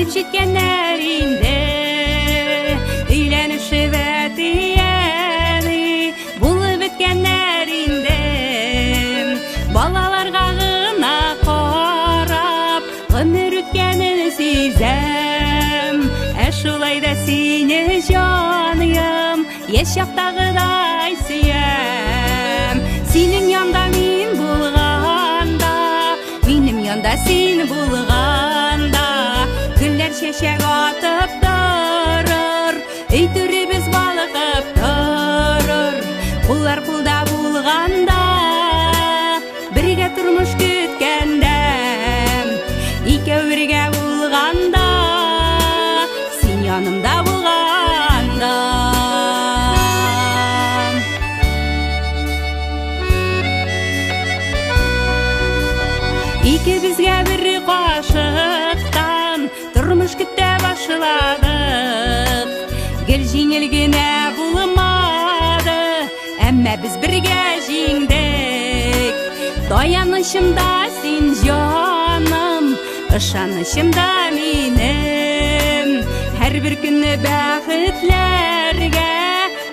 Ötüp жеткенлеринде үйленишип этияни булып өткенлеринде балаларга гына карап гомүр өткенин сезем. Шулай да сени жаным еш жактагыдай сүйем. Сенин янда мен булганда, менин янда сен булганда, гүллер чечек атып турur, үй төрүбүз балкып турur. Булар кулда булганда, бирге турмуш күткөндө, экөө бирге булганда, yanımda bulganda. İkibizge bir kaşıktan turmuş kütte başladık. Gel jеңilgine bulmadı, әмма biz birge жеңдік. Dayanışımda sen canım, ышанышымда менің. Her bir günü bәхетләргә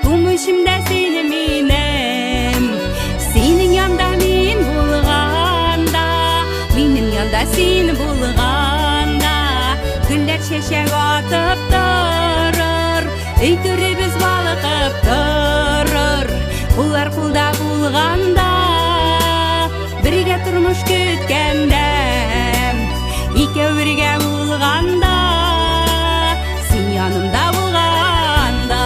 тумышымда сен минем. Сенин янда мен булганда, минем янда сен булганда, гүлләр чәчәк атып турur, үй төрүбүз балкып турur. Булар кулда булганда, бирге турмуш күткөндө, экөө бирге булганда, yanımda bulganda.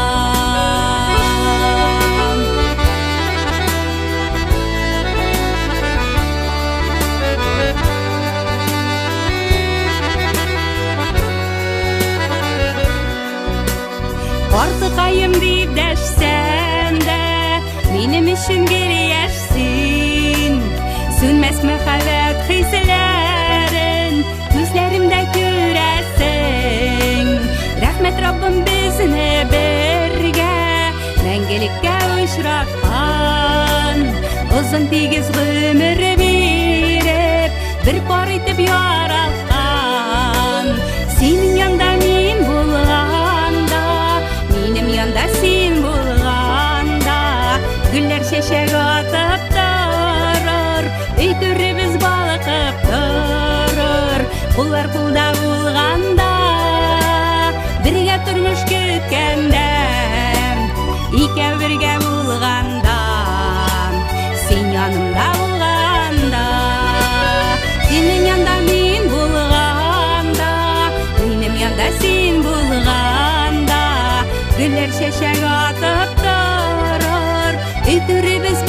Артыкайым deyip дәшсәң дә, минем өчен гәрәшсин. Сүнмәс мәхәббәт хисләрен күзләремдә күрәсең. Рәхмәт Раббым безне бергә мәңгелеккә очраткан. Озын тигез гомер биреп, бер пар итеп яраткан. Синең янда мин булганда, минем янда син булганда, гүлләр чәчәк атып турur, үй төрүбүз балкып турur. Булар кулда булганда, бирге турмуш күткөндө, экөө бирге булганда, сен янымда булганда, сенин янда мен булганда, минем янда сен булганда, гүллер чәчәк атып турur, үй төрүбүз